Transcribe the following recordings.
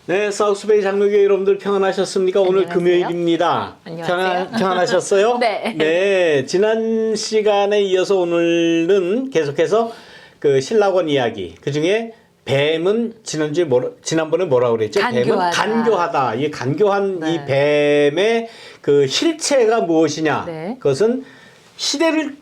네, 사우스베이 장로교회 여러분들 평안하셨습니까? 오늘 안녕하세요. 금요일입니다. 안녕하세요. 평안하셨어요? 네. 네, 지난 시간에 이어서 오늘은 계속해서 그 신라권 이야기, 그 중에 뱀은 지난번에 뭐라고 그랬죠? 간교하다. 뱀은 간교하다. 이 간교한 네. 이 뱀의 그 실체가 무엇이냐? 네. 그것은 시대를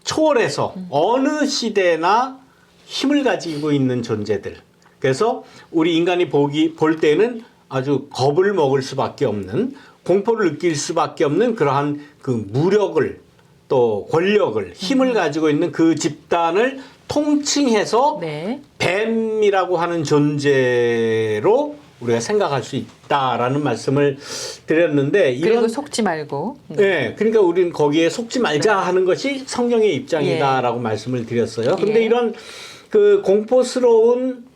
초월해서 어느 시대나 힘을 가지고 있는 존재들. 그래서 우리 인간이 볼 때는 아주 겁을 먹을 수밖에 없는, 공포를 느낄 수밖에 없는 그러한 그 무력을, 또 권력을, 힘을 가지고 있는 그 집단을 통칭해서 네. 뱀이라고 하는 존재로 우리가 생각할 수 있다라는 말씀을 드렸는데, 그리고 이런 속지 말고. 네, 그러니까 우리는 거기에 속지 말자 하는 것이 성경의 입장이다라고 말씀을 드렸어요. 근데 예. 이런 그 공포스러운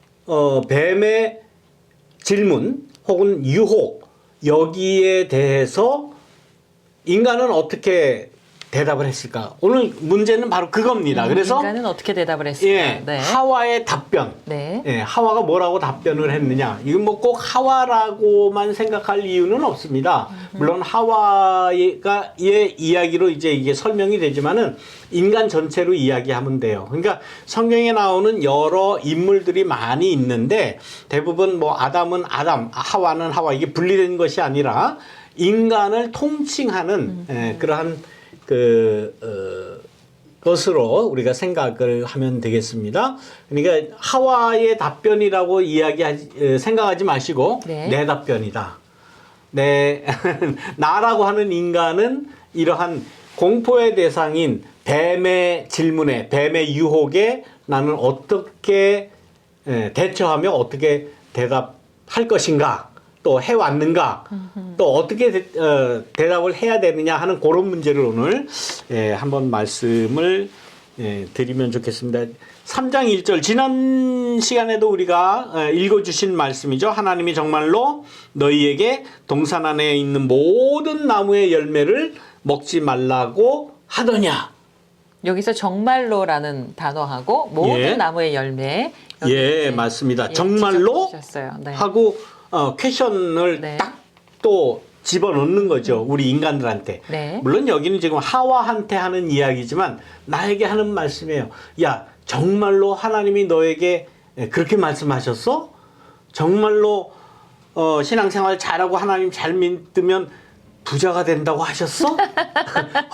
뱀의 질문 혹은 유혹, 여기에 대해서 인간은 어떻게 대답을 했을까? 오늘 문제는 바로 그겁니다. 그래서 인간은 어떻게 대답을 했을까? 예, 네. 하와의 답변. 네. 예, 하와가 뭐라고 답변을 했느냐. 이건 뭐 꼭 하와라고만 생각할 이유는 없습니다. 물론 하와의 이야기로 이제 이게 설명이 되지만은 인간 전체로 이야기하면 돼요. 그러니까 성경에 나오는 여러 인물들이 많이 있는데 대부분 뭐 아담은 아담, 하와는 하와, 이게 분리된 것이 아니라 인간을 통칭하는 그러한 것으로 우리가 생각을 하면 되겠습니다. 그러니까 하와의 답변이라고 생각하지 마시고 네. 내 답변이다. 나라고 하는 인간은 이러한 공포의 대상인 뱀의 질문에, 뱀의 유혹에 나는 어떻게 대처하며 어떻게 대답할 것인가, 또 해왔는가, 또 어떻게 대답을 해야 되느냐 하는 그런 문제를 오늘 한번 말씀을 드리면 좋겠습니다. 3장 1절, 지난 시간에도 우리가 읽어주신 말씀이죠. 하나님이 정말로 너희에게 동산 안에 있는 모든 나무의 열매를 먹지 말라고 하더냐. 여기서 정말로라는 단어하고 모든 예. 나무의 열매. 예, 맞습니다. 정말로 지적해주셨어요. 네. 하고 퀘션을 네. 딱 또 집어넣는 거죠. 우리 인간들한테. 네. 물론 여기는 지금 하와한테 하는 이야기지만 나에게 하는 말씀이에요. 야, 정말로 하나님이 너에게 그렇게 말씀하셨어? 정말로 신앙생활 잘하고 하나님 잘 믿으면 부자가 된다고 하셨어?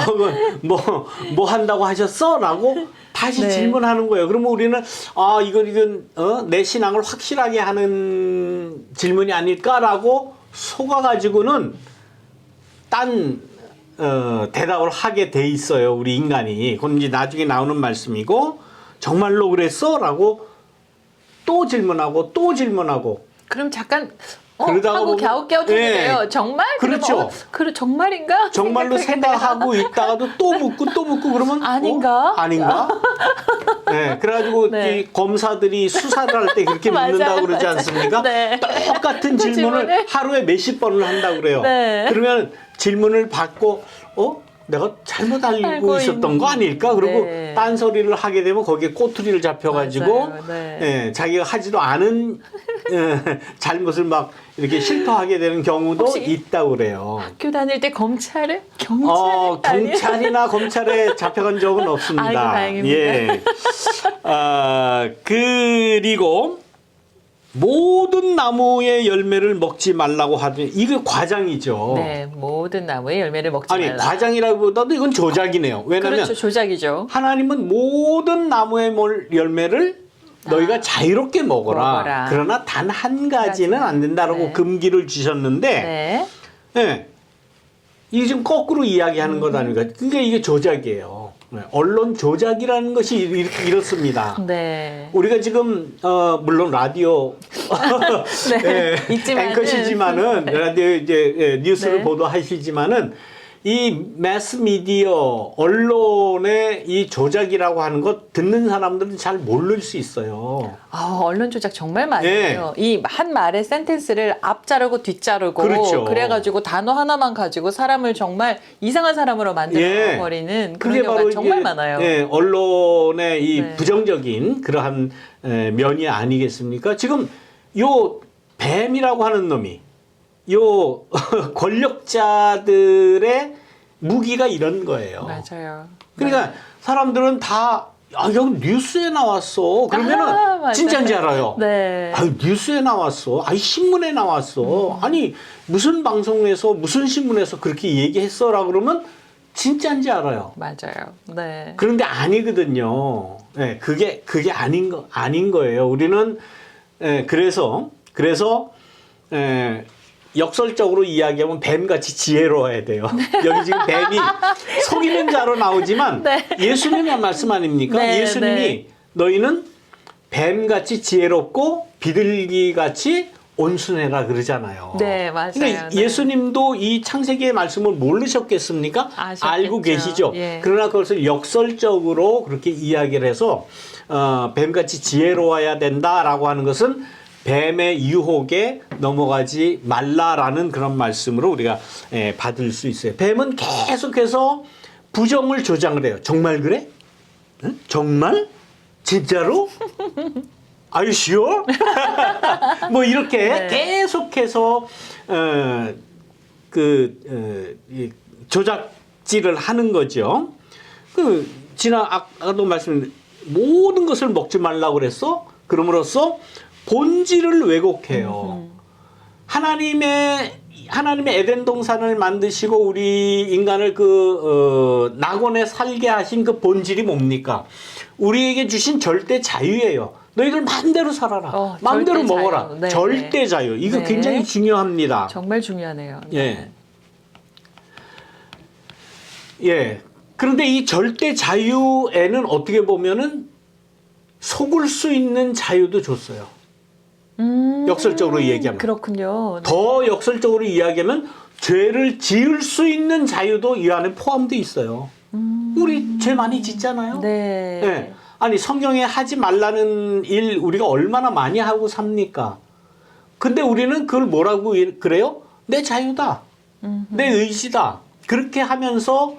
혹은 뭐 한다고 하셨어? 라고 다시 네. 질문하는 거예요. 그러면 우리는 이건 내 신앙을 확실하게 하는 질문이 아닐까라고 속아가지고는 딴 대답을 하게 돼 있어요. 우리 인간이. 그건 이제 나중에 나오는 말씀이고, 정말로 그랬어? 라고 또 질문하고 또 질문하고. 그럼 잠깐 그러다가 하고 보면- 갸웃갸웃해요. 예. 정말? 그렇죠. 그래 정말인가? 정말로 생각하고 있다가도 또 묻고 그러면 아닌가? 아닌가? 네, 그래가지고 네. 이 검사들이 수사를 할 때 그렇게 맞아요, 묻는다고 그러지 맞아요. 않습니까? 네. 똑같은 그 질문을 질문을? 하루에 몇십 번을 한다고 그래요. 네. 그러면 질문을 받고 내가 잘못 알고 알고 있었던 거 아닐까? 그리고 네. 딴소리를 하게 되면 거기에 꼬투리를 잡혀가지고 맞아요, 네. 자기가 하지도 않은 잘못을 막 이렇게 실토하게 되는 경우도 혹시 있다고 그래요. 학교 다닐 때 경찰을? 아니에요? 경찰이나 검찰에 잡혀간 적은 없습니다. 아이고, 다행입니다. 예. 그리고 모든 나무의 열매를 먹지 말라고 하더니 이거 과장이죠. 네, 모든 나무의 열매를 먹지 아니, 말라. 과장이라기보다도 이건 조작이네요. 왜냐하면 그렇죠, 조작이죠. 하나님은 모든 나무의 열매를 너희가 자유롭게 먹어라. 그러나 단 한 가지는 안 된다라고 네. 금기를 주셨는데, 네. 예. 이게 지금 거꾸로 이야기하는 것 아닙니까? 그러니까 이게 조작이에요. 네. 언론 조작이라는 것이 이렇습니다. 네. 우리가 지금 물론 라디오 네. 앵커시지만은 라디오 이제 뉴스를 네. 보도하시지만은 이 매스 미디어 언론의 이 조작이라고 하는 것 듣는 사람들은 잘 모를 수 있어요. 언론 조작 정말 많이 해요. 이 한 말의 센텐스를 앞 자르고 뒷 자르고 그렇죠. 그래가지고 단어 하나만 가지고 사람을 정말 이상한 사람으로 만들어버리는 그런 그게 경우가 바로 정말 이게, 많아요. 언론의 이 네. 부정적인 그러한 면이 아니겠습니까? 지금 요 뱀이라고 하는 놈이 요 권력자들의 무기가 이런 거예요. 맞아요. 그러니까 사람들은 다 여기 뉴스에 나왔어. 그러면은 맞아요. 진짜인지 알아요. 네. 뉴스에 나왔어. 신문에 나왔어. 아니 무슨 방송에서 무슨 신문에서 그렇게 얘기했어라 그러면 진짜인지 알아요. 맞아요. 네. 그런데 아니거든요. 네, 그게 아닌 거예요. 우리는 그래서 역설적으로 이야기하면 뱀같이 지혜로워야 돼요. 여기 지금 뱀이 속이는 자로 나오지만 네. 예수님의 말씀 아닙니까? 네, 예수님이 네. 너희는 뱀같이 지혜롭고 비둘기같이 온순해라 그러잖아요. 네, 맞아요. 그러니까 네. 예수님도 이 창세기의 말씀을 모르셨겠습니까? 아셨겠죠. 알고 계시죠. 예. 그러나 그것을 역설적으로 그렇게 이야기를 해서 뱀같이 지혜로워야 된다라고 하는 것은 뱀의 유혹에 넘어가지 말라라는 그런 말씀으로 우리가 받을 수 있어요. 뱀은 계속해서 부정을 조장을 해요. 정말 그래? 응? 정말? 진짜로? Are you sure? 뭐 이렇게 네. 계속해서 조작질을 하는 거죠. 아까도 말씀드린 모든 것을 먹지 말라고 그랬어. 그럼으로써 본질을 왜곡해요. 하나님의 에덴 동산을 만드시고 우리 인간을 낙원에 살게 하신 그 본질이 뭡니까? 우리에게 주신 절대 자유예요. 너희들 마음대로 살아라. 마음대로 절대 먹어라. 자유. 네, 절대 자유. 이거 네. 굉장히 중요합니다. 정말 중요하네요. 예. 예. 그런데 이 절대 자유에는 어떻게 보면은 속을 수 있는 자유도 줬어요. 역설적으로 얘기하면. 그렇군요. 네. 더 역설적으로 이야기하면 죄를 지을 수 있는 자유도 이 안에 포함되어 있어요. 우리 죄 많이 짓잖아요. 네. 예. 아니 성경에 하지 말라는 일 우리가 얼마나 많이 하고 삽니까? 근데 우리는 그걸 뭐라고 그래요? 내 자유다. 내 의지다. 그렇게 하면서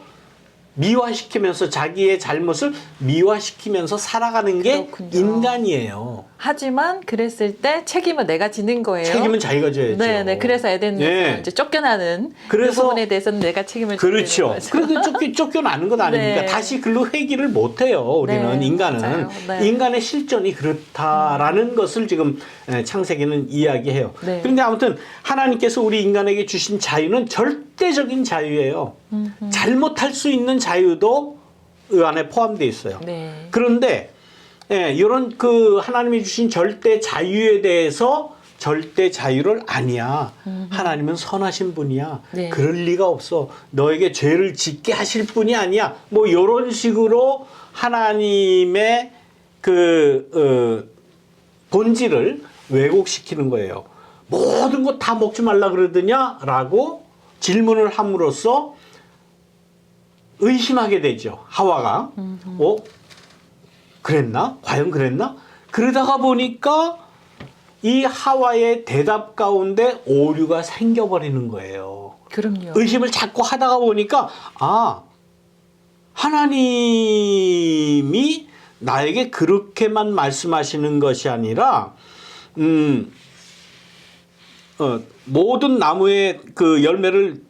미화시키면서 자기의 잘못을 미화시키면서 살아가는 게 그렇군요. 인간이에요. 하지만 그랬을 때 책임은 내가 지는 거예요. 책임은 자기가 져야죠. 네, 네. 그래서 에덴에서 네. 이제 쫓겨나는 그래서- 그 부분에 대해서는 내가 책임을 지는 그렇죠. 거죠. 그래도 쫓겨나는 건 아닙니까? 네. 다시 글로 회귀를 못해요. 우리는 네, 인간은. 맞아요. 네. 인간의 실존이 그렇다라는 것을 지금 창세기는 이야기해요. 네. 그런데 아무튼 하나님께서 우리 인간에게 주신 자유는 절대적인 자유예요. 잘못할 수 있는 자유도 그 안에 포함되어 있어요. 네. 그런데 이런 하나님이 주신 절대 자유에 대해서 절대 자유를 아니야. 하나님은 선하신 분이야. 네. 그럴 리가 없어. 너에게 죄를 짓게 하실 분이 아니야. 뭐 이런 식으로 하나님의 본질을 왜곡시키는 거예요. 모든 거 다 먹지 말라 그러더냐라고 질문을 함으로써 의심하게 되죠. 하와가. 그랬나? 과연 그랬나? 그러다가 보니까 이 하와의 대답 가운데 오류가 생겨버리는 거예요. 그럼요. 의심을 자꾸 하다가 보니까 하나님이 나에게 그렇게만 말씀하시는 것이 아니라 모든 나무의 그 열매를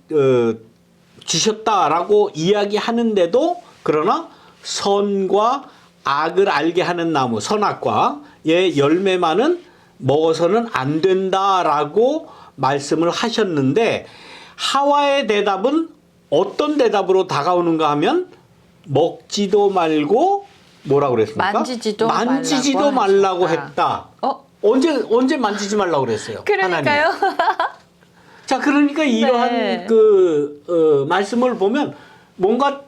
주셨다라고 이야기하는데도 그러나 선과 악을 알게 하는 나무 선악과의 열매만은 먹어서는 안 된다라고 말씀을 하셨는데 하와의 대답은 어떤 대답으로 다가오는가 하면 먹지도 말고 뭐라고 그랬습니까? 만지지도 말라고 하셨다. 했다. 언제 만지지 말라고 그랬어요? 그러니까요. 하나님. 자, 그러니까 이러한 네. 말씀을 보면 뭔가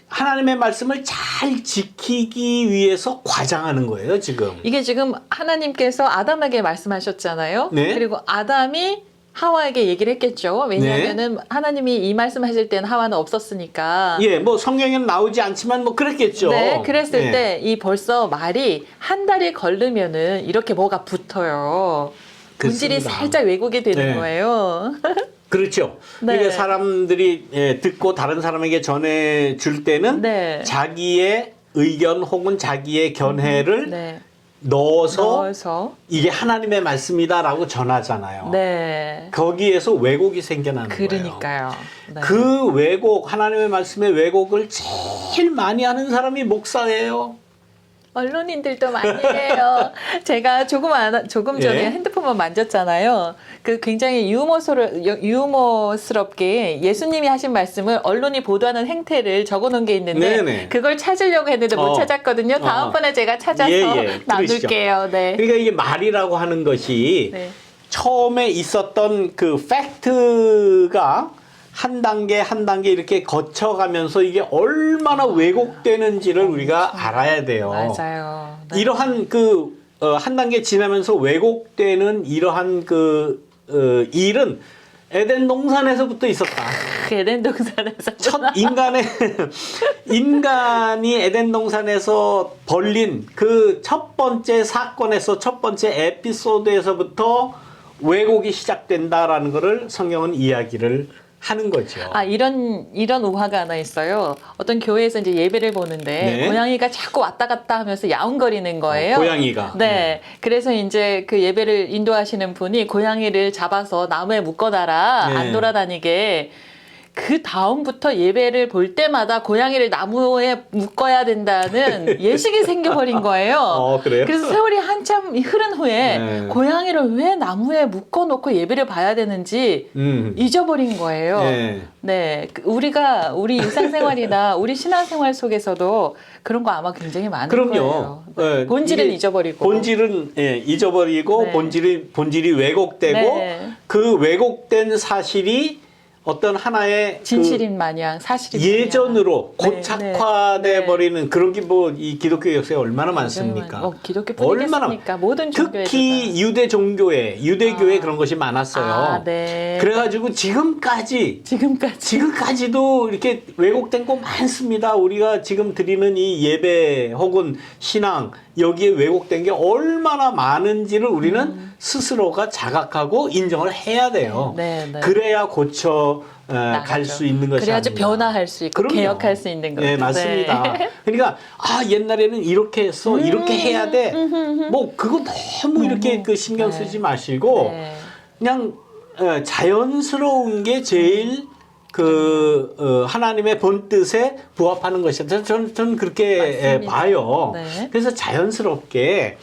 하나님의 말씀을 잘 지키기 위해서 과장하는 거예요, 지금. 이게 지금 하나님께서 아담에게 말씀하셨잖아요. 네. 그리고 아담이 하와에게 얘기를 했겠죠. 왜냐하면은 하나님이 이 말씀하실 때는 하와는 없었으니까. 예, 뭐 성경에는 나오지 않지만 뭐 그랬겠죠. 네, 그랬을 예. 때 이 벌써 말이 한 달이 걸르면은 이렇게 뭐가 붙어요. 본질이 그렇습니다. 살짝 왜곡이 되는 네. 거예요. 그렇죠. 네. 그러니까 사람들이 듣고 다른 사람에게 전해줄 때는 네. 자기의 의견 혹은 자기의 견해를 네. 넣어서 이게 하나님의 말씀이다라고 전하잖아요. 네. 거기에서 왜곡이 생겨나는 거예요. 그러니까요. 네. 그 왜곡, 하나님의 말씀의 왜곡을 제일 많이 하는 사람이 목사예요. 언론인들도 많이 해요. 제가 조금 전에 예. 핸드폰만 만졌잖아요. 그 굉장히 유머스럽게 예수님이 하신 말씀을 언론이 보도하는 행태를 적어놓은 게 있는데 네네. 그걸 찾으려고 했는데 못 찾았거든요. 다음번에 제가 찾아서 나눌게요. 네. 그러니까 이게 말이라고 하는 것이 네. 처음에 있었던 그 팩트가 한 단계 한 단계 이렇게 거쳐가면서 이게 얼마나 왜곡되는지를 우리가 알아야 돼요. 맞아요. 네. 이러한 한 단계 지나면서 왜곡되는 이러한 일은 에덴 동산에서부터 있었다. 에덴 동산에서 첫 인간이 에덴 동산에서 벌린 그 첫 번째 사건에서 첫 번째 에피소드에서부터 왜곡이 시작된다라는 것을 성경은 이야기를 하는 거죠. 이런 우화가 하나 있어요. 어떤 교회에서 이제 예배를 보는데 네. 고양이가 자꾸 왔다 갔다 하면서 야옹거리는 거예요. 고양이가. 네. 그래서 이제 그 예배를 인도하시는 분이 고양이를 잡아서 나무에 묶어놔라. 네. 안 돌아다니게. 그 다음부터 예배를 볼 때마다 고양이를 나무에 묶어야 된다는 예식이 생겨버린 거예요. 그래요? 그래서 세월이 한참 흐른 후에 네. 고양이를 왜 나무에 묶어놓고 예배를 봐야 되는지 잊어버린 거예요. 네. 네. 우리 일상생활이나 우리 신앙생활 속에서도 그런 거 아마 굉장히 많을 거예요. 네. 본질은 잊어버리고. 본질은 잊어버리고 네. 본질이 왜곡되고 네. 그 왜곡된 사실이 어떤 하나의 진실인 마냥 사실인 예전으로 마냥. 고착화돼 네. 버리는 그런 게 뭐 이 기독교 역사에 얼마나 많습니까? 기독교뿐이겠습니까? 모든 종교에 특히 유대교회 그런 것이 많았어요. 네. 그래가지고 지금까지도 이렇게 왜곡된 거 많습니다. 우리가 지금 드리는 이 예배 혹은 신앙 여기에 왜곡된 게 얼마나 많은지를 우리는 스스로가 자각하고 인정을 해야 돼요. 네, 네. 그래야 갈 수 있는 것이 그래야지 아닌가. 변화할 수 있고 그럼요. 개혁할 수 있는 거죠. 네, 맞습니다. 그러니까 옛날에는 이렇게 했어, 이렇게 해야 돼. 뭐 그거 너무 이렇게 신경 쓰지 마시고 네. 그냥 자연스러운 게 제일 하나님의 본 뜻에 부합하는 것이다. 저는 그렇게 봐요. 네. 그래서 자연스럽게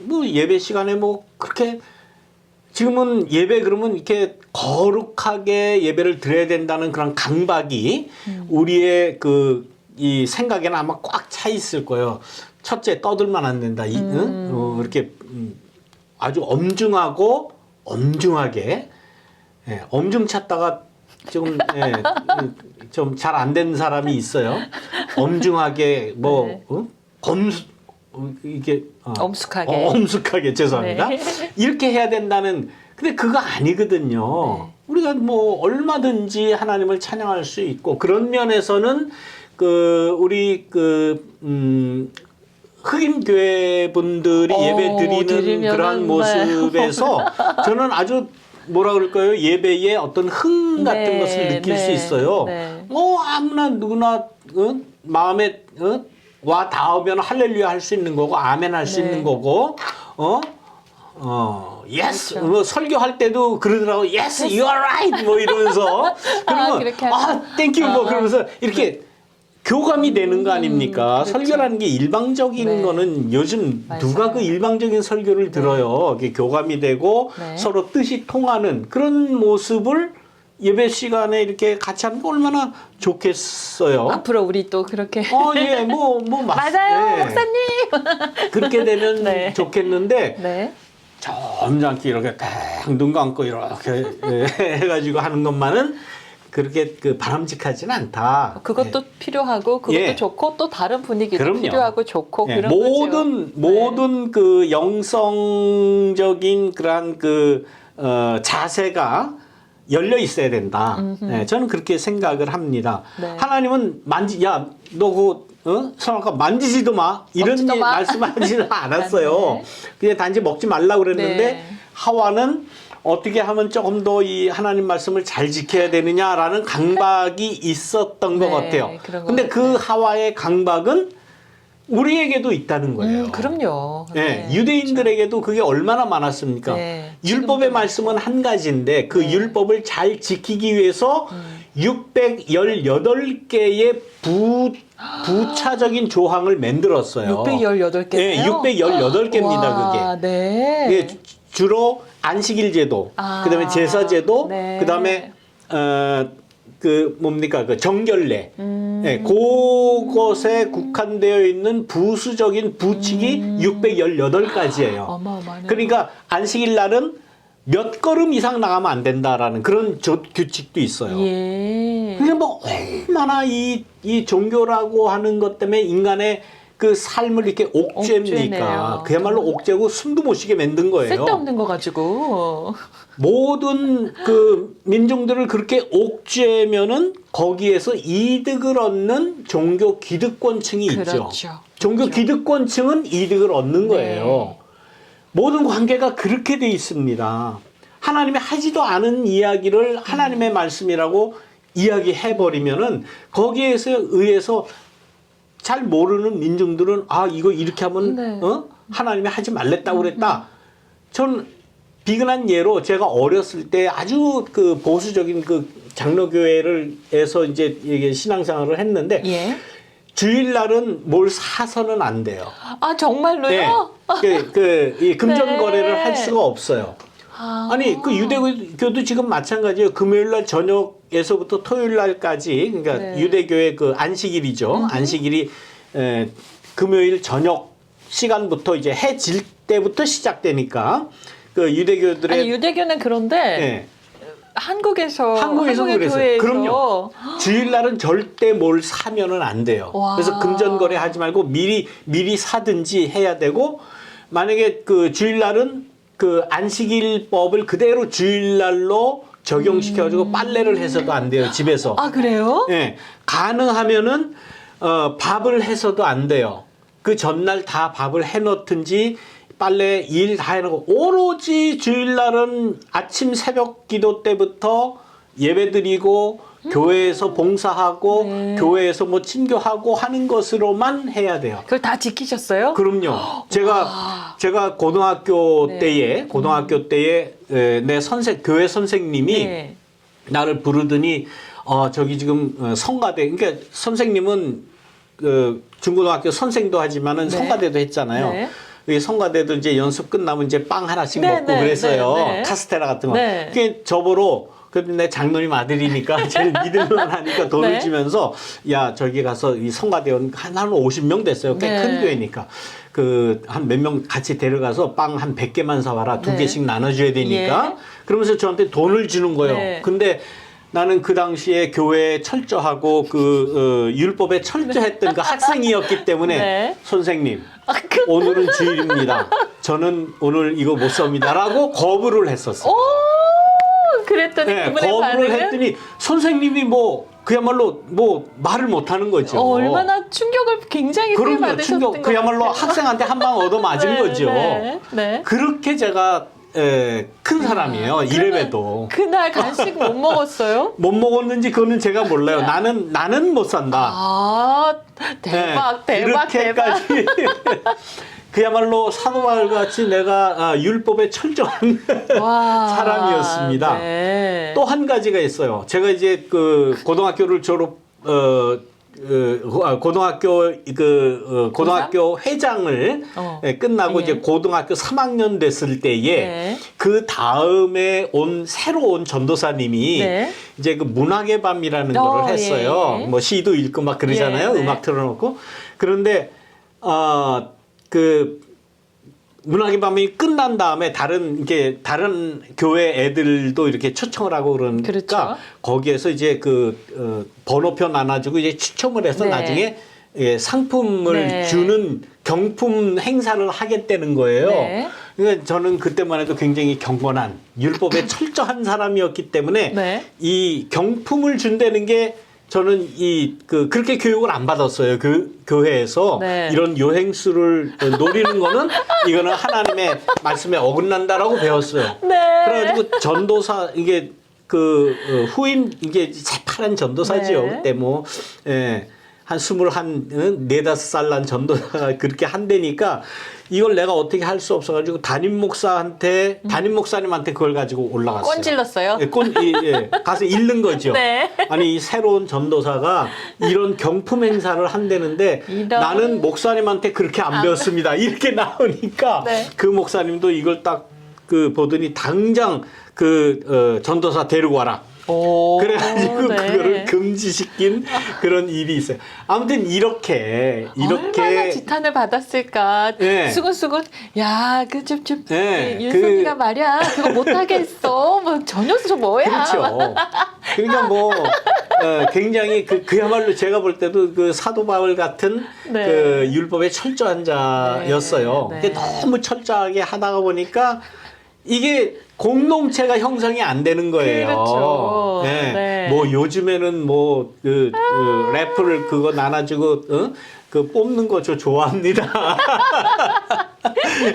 뭐 예배 시간에 뭐 그렇게 지금은 예배 그러면 이렇게 거룩하게 예배를 드려야 된다는 그런 강박이 우리의 이 생각에는 아마 꽉 차 있을 거예요. 첫째, 떠들면 안 된다. 이렇게 아주 엄중하게 엄중 찾다가 좀 잘 안 된 사람이 있어요. 엄중하게 네. 이게 엄숙하게 죄송합니다. 네. 이렇게 해야 된다는 근데 그거 아니거든요. 네. 우리가 뭐 얼마든지 하나님을 찬양할 수 있고 그런 면에서는 우리 흑인 교회 분들이 예배 드리는 그런 모습에서 저는 아주 뭐라 그럴까요? 예배의 어떤 흥 같은 것을 느낄 수 있어요. 네. 아무나 누구나 마음에 와 닿으면 할렐루야 할 수 있는 거고 아멘 할 수 있는 거고 yes 그렇죠. 뭐 설교할 때도 그러더라고 yes you are right 뭐 이러면서 그러면 thank you 뭐 그러면서 이렇게 교감이 되는 거 아닙니까? 그렇죠. 설교라는 게 일방적인 거는 요즘 누가 그 일방적인 설교를 들어요. 이게 교감이 되고 서로 뜻이 통하는 그런 모습을 예배 시간에 이렇게 같이 하는 게 얼마나 좋겠어요. 앞으로 우리 또 그렇게. 네. 맞아요, 목사님. 그렇게 되면 좋겠는데 네. 점잖게 이렇게 딱 눈 감고 이렇게 해가지고 하는 것만은 그렇게 바람직하지는 않다. 그것도 필요하고 그것도 좋고 또 다른 분위기도 필요하고 좋고 그런 모든 그 영성적인 그런 자세가 열려 있어야 된다. 저는 그렇게 생각을 합니다. 네. 하나님은 너 선악과 만지지도 마 이런 말씀하지는 않았어요. 그냥 단지 먹지 말라고 그랬는데 하와는 어떻게 하면 조금 더 이 하나님 말씀을 잘 지켜야 되느냐라는 강박이 있었던 것 같아요. 근데 그 하와의 강박은 우리에게도 있다는 거예요. 그럼요. 네, 유대인들에게도 그게 얼마나 많았습니까? 네, 율법의 말씀은 한 가지인데 그 네. 율법을 잘 지키기 위해서 618개의 부차적인 조항을 만들었어요. 618개네요. 네, 618개입니다, 와, 그게. 네. 예, 주로 안식일 제도, 그다음에 제사 제도, 네. 그다음에 그 뭡니까 그 정결례, 예, 그것에 국한되어 있는 부수적인 부칙이 618가지예요. 어마어마하네요. 그러니까 안식일 날은 몇 걸음 이상 나가면 안 된다라는 그런 규칙도 있어요. 예. 그게 뭐 얼마나 이 종교라고 하는 것 때문에 인간의 그 삶을 이렇게 옥죄입니까? 옥죄네요. 그야말로 옥죄고 숨도 못 쉬게 만든 거예요. 쓸데없는 거 가지고. 모든 그 민중들을 그렇게 옥죄면은 거기에서 이득을 얻는 종교 기득권층이 있죠. 그렇죠. 종교 기득권층은 이득을 얻는 거예요. 네. 모든 관계가 그렇게 돼 있습니다. 하나님이 하지도 않은 이야기를 하나님의 말씀이라고 이야기해 버리면은 거기에서 의해서 잘 모르는 민중들은 아 이거 이렇게 하면 네. 하나님이 하지 말랬다고 그랬다. 전 비근한 예로 제가 어렸을 때 아주 그 보수적인 그 장로교회를에서 이제 이게 신앙생활을 했는데 예. 주일날은 뭘 사서는 안 돼요. 아, 정말로요? 이 금전 네. 거래를 할 수가 없어요. 아니 그 유대교도 지금 마찬가지예요. 금요일날 저녁에서부터 토요일날까지 그러니까 네. 유대교의 그 안식일이죠. 안식일이 금요일 저녁 시간부터 이제 해 질 때부터 시작되니까 그 유대교들의 아니, 유대교는 그런데 예. 한국에서 한국의 교회에서 그럼요. 주일날은 절대 뭘 사면은 안 돼요. 와. 그래서 금전 거래하지 말고 미리 사든지 해야 되고 만약에 그 주일날은 그 안식일법을 그대로 주일날로 적용시켜가지고 빨래를 해서도 안 돼요 집에서. 아, 그래요? 예, 가능하면은 밥을 해서도 안 돼요. 그 전날 다 밥을 해놓든지 빨래 일 다 해놓고 오로지 주일날은 아침 새벽 기도 때부터 예배드리고 교회에서 봉사하고 네. 교회에서 뭐 친교하고 하는 것으로만 해야 돼요. 그걸 다 지키셨어요? 그럼요. 제가 고등학교 때에 내 교회 선생님이 네. 나를 부르더니 저기 지금 성가대 그러니까 선생님은 그 중고등학교 선생도 하지만은 네. 성가대도 했잖아요. 네. 이 성가대도 이제 연습 끝나면 이제 빵 하나씩 네, 먹고 네, 그랬어요. 네, 네. 카스테라 같은 거. 네. 그게 저보러 그래도 내 장로님 아들이니까 제일 믿을만 하니까 돈을 네. 주면서 야 저기 가서 이 성가대원 한 50명 됐어요. 꽤 네. 큰 교회니까. 그 한 몇 명 같이 데려가서 빵 한 100개만 사와라. 네. 2개씩 나눠줘야 되니까. 예. 그러면서 저한테 돈을 주는 거예요. 네. 근데 나는 그 당시에 교회에 철저하고 그 율법에 철저했던 그 학생이었기 때문에 네. 선생님 오늘은 주일입니다. 저는 오늘 이거 못 섭니다라고 거부를 했었어요. 오, 그랬더니 네, 그분의 거부를 반응은 했더니 선생님이 뭐 그야말로 뭐 말을 못 하는 거죠. 얼마나 충격을 굉장히 크게 그럼요. 받으셨던 충격 그야말로 것 같아요. 학생한테 한 방 얻어 맞은 네, 거죠. 네, 네. 그렇게 제가 큰 사람이에요. 이래봬도. 그날 간식 못 먹었어요? 못 먹었는지 그거는 제가 몰라요. 나는 못 산다. 아, 대박, 네, 대박, 대박. 그렇게까지 그야말로 사도바울 같이 내가 율법에 철저한 와, 사람이었습니다. 네. 또 한 가지가 있어요. 제가 이제 그 고등학교를 고등학교 회장을 끝나고 예. 이제 고등학교 3학년 됐을 때에 네. 그 다음에 새로 온 전도사님이 네. 이제 그 문학의 밤이라는 거를 했어요. 예. 뭐 시도 읽고 막 그러잖아요. 예, 네. 음악 틀어놓고. 그런데 그 문학의 밤이 끝난 다음에 다른 교회 애들도 이렇게 초청을 하고 그러니까 그렇죠. 거기에서 이제 그 번호표 나눠주고 이제 추첨을 해서 네. 나중에 상품을 네. 주는 경품 행사를 하겠다는 거예요. 네. 그러니까 저는 그때만 해도 굉장히 경건한 율법에 철저한 사람이었기 때문에 네. 이 경품을 준다는 게 저는 그렇게 교육을 안 받았어요. 그 교회에서 네. 이런 요행수를 노리는 거는 이거는 하나님의 말씀에 어긋난다라고 배웠어요. 네. 그래가지고 전도사 후임 이게 새파란 전도사지요. 네. 그때 뭐 한 4-5살 난 전도사가 그렇게 한다니까 이걸 내가 어떻게 할 수 없어가지고 담임 목사님한테 그걸 가지고 올라갔어요. 꼰질렀어요? 예, 예, 가서 읽는 거죠. 네. 아니 이 새로운 전도사가 이런 경품 행사를 한다는데 나는 목사님한테 그렇게 안 배웠습니다. 이렇게 나오니까 네. 그 목사님도 이걸 딱 그 보더니 당장 그 전도사 데리고 와라. 오, 그래가지고 네. 그거를 금지시킨 그런 일이 있어요. 아무튼 이렇게 얼마나 지탄을 받았을까. 네. 수근수근. 야, 좀 네, 윤석이가 말이야. 그거 못하겠어. 뭐 전혀서 뭐야. 그렇죠. 그러니까 뭐 굉장히 그야말로 제가 볼 때도 그 사도 바울 같은 네. 그 율법의 철저한 자였어요. 네. 근데 너무 철저하게 하다가 보니까 이게 공동체가 형성이 안 되는 거예요. 그렇죠. 네. 네. 뭐 요즘에는 뭐 그 래프를 그거 나눠주고 그 뽑는 거 저 좋아합니다.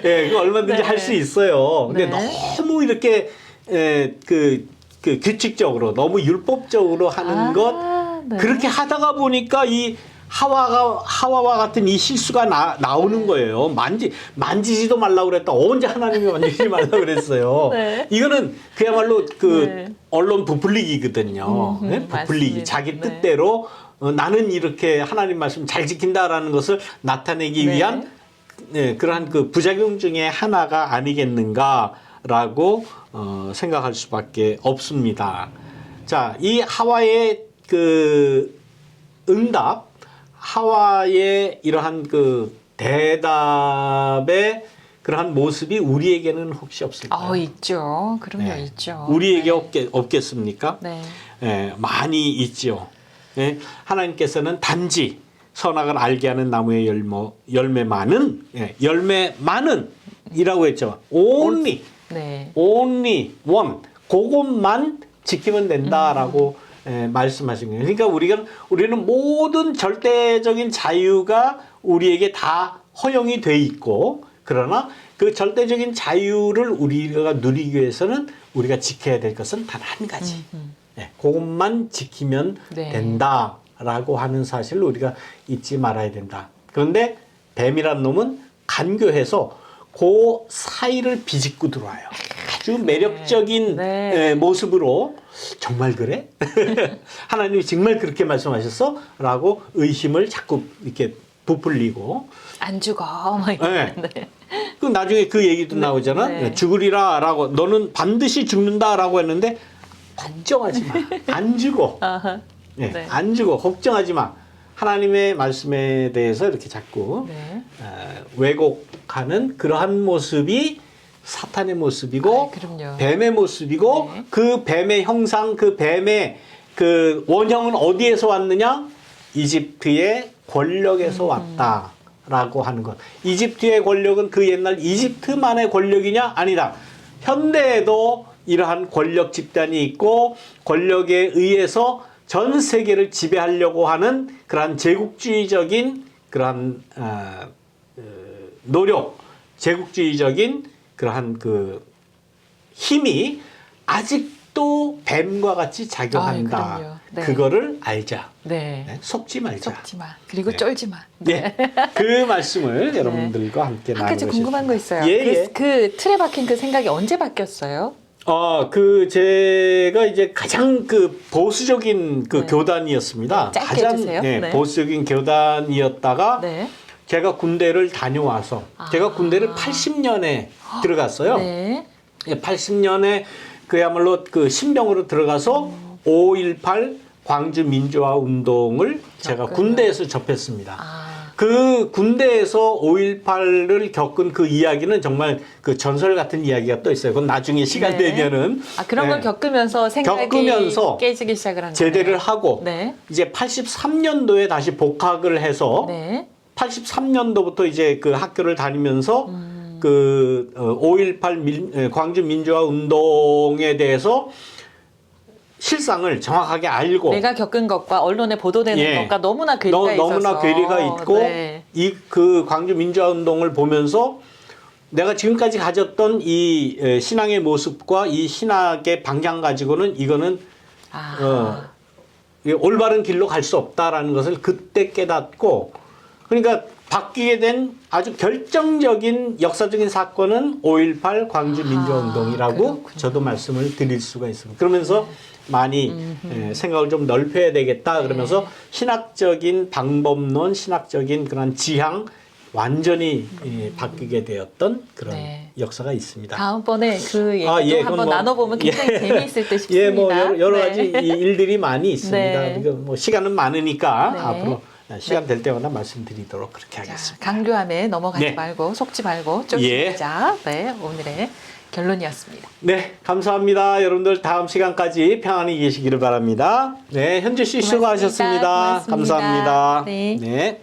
예, 그 얼마든지 네. 할 수 있어요. 근데 네. 너무 이렇게 그 규칙적으로 너무 율법적으로 하는 것 네. 그렇게 하다가 보니까 이 하와와 같은 이 실수가 나오는 거예요. 만지지도 말라고 그랬다. 언제 하나님이 만지지 말라고 그랬어요. 네. 이거는 그야말로 그 네. 언론 부풀리기거든요. 네? 부풀리기. 맞습니다. 자기 네. 뜻대로 나는 이렇게 하나님 말씀 잘 지킨다라는 것을 나타내기 네. 위한 그러한 그 부작용 중에 하나가 아니겠는가라고 생각할 수밖에 없습니다. 자, 이 하와의 그 응답, 하와의 이러한 그 대답의 그러한 모습이 우리에게는 혹시 없을까요? 있죠. 그럼요, 네. 있죠. 우리에게 네. 없겠습니까? 네. 많이 있죠. 예, 하나님께서는 단지 선악을 알게 하는 나무의 열매 많은 이라고 했죠. only 네. one 그것만 지키면 된다라고 말씀하신 거예요. 그러니까 우리는 모든 절대적인 자유가 우리에게 다 허용이 돼 있고 그러나 그 절대적인 자유를 우리가 누리기 위해서는 우리가 지켜야 될 것은 단 한 가지. 그것만 지키면 네. 된다라고 하는 사실을 우리가 잊지 말아야 된다. 그런데 뱀이란 놈은 간교해서 그 사이를 비집고 들어와요. 아주 매력적인 네. 모습으로 정말 그래? 하나님이 정말 그렇게 말씀하셨어? 라고 의심을 자꾸 이렇게 부풀리고 안 죽어. 막 네. 네. 그 나중에 그 얘기도 나오잖아. 네. 죽으리라 라고 너는 반드시 죽는다라고 했는데 걱정하지 마. 안 죽어. 아하. 네, 네. 안 죽어. 걱정하지 마. 하나님의 말씀에 대해서 이렇게 자꾸 네. 왜곡하는 그러한 모습이 사탄의 모습이고 그럼요. 뱀의 모습이고 네. 그 뱀의 형상, 그 뱀의 그 원형은 어디에서 왔느냐? 이집트의 권력에서 왔다라고 하는 것. 이집트의 권력은 그 옛날 이집트만의 권력이냐? 아니다. 현대에도 이러한 권력 집단이 있고 권력에 의해서 전 세계를 지배하려고 하는 그러한 제국주의적인 그러한 노력, 제국주의적인 그러한 그 힘이 아직도 뱀과 같이 작용한다. 그럼요. 네. 그거를 알자. 네. 네, 속지 말자. 속지 마. 그리고 네. 쫄지 마. 네. 그 말씀을 여러분들과 함께 한 가지 나누고 궁금한 거 있어요. 예. 그 틀에 박힌 그 생각이 언제 바뀌었어요? 제가 이제 가장 그 보수적인 그 네. 교단이었습니다. 짧게 가장 해주세요. 네. 보수적인 교단이었다가 네. 제가 군대를 다녀와서 제가 군대를 80년에 들어갔어요. 네. 80년에 그야말로 그 신병으로 들어가서 5.18 광주 민주화 운동을 제가 군대에서 접했습니다. 그 군대에서 5.18을 겪은 그 이야기는 정말 그 전설 같은 이야기가 또 있어요. 그건 나중에 시간 네. 되면은 그런 걸 겪으면서 생각이 깨지기 시작을 한 거예요. 제대를 하고 네. 이제 83년도에 다시 복학을 해서 네. 83년도부터 이제 그 학교를 다니면서 그 5.18 광주 민주화 운동에 대해서 실상을 정확하게 알고 내가 겪은 것과 언론에 보도되는 것과 너무나 괴리가 있어서 너무나 괴리가 있고 네. 이 그 광주 민주화 운동을 보면서 내가 지금까지 가졌던 이 신앙의 모습과 이 신학의 방향 가지고는 이거는 올바른 길로 갈 수 없다라는 것을 그때 깨닫고 그러니까 바뀌게 된 아주 결정적인 역사적인 사건은 5.18 광주 민주화운동이라고 그렇군요. 저도 말씀을 드릴 수가 있습니다. 그러면서 많이 생각을 좀 넓혀야 되겠다 그러면서 신학적인 방법론, 신학적인 그런 지향 완전히 바뀌게 되었던 그런 네. 역사가 있습니다. 다음번에 그 얘기 좀 예, 한번 그건 뭐, 나눠보면 굉장히 재미있을 듯 싶습니다. 예, 뭐 여러 네. 가지 일들이 많이 있습니다. 네. 그러니까 뭐 시간은 많으니까 네. 앞으로 시간 될 때마다 말씀드리도록 그렇게 자, 하겠습니다. 강교함에 넘어가지 네. 말고 속지 말고 좀 예. 쉬자. 네, 오늘의 결론이었습니다. 네, 감사합니다. 여러분들 다음 시간까지 평안히 계시기를 바랍니다. 네, 현주 씨 고맙습니다. 수고하셨습니다. 고맙습니다. 감사합니다. 네. 네.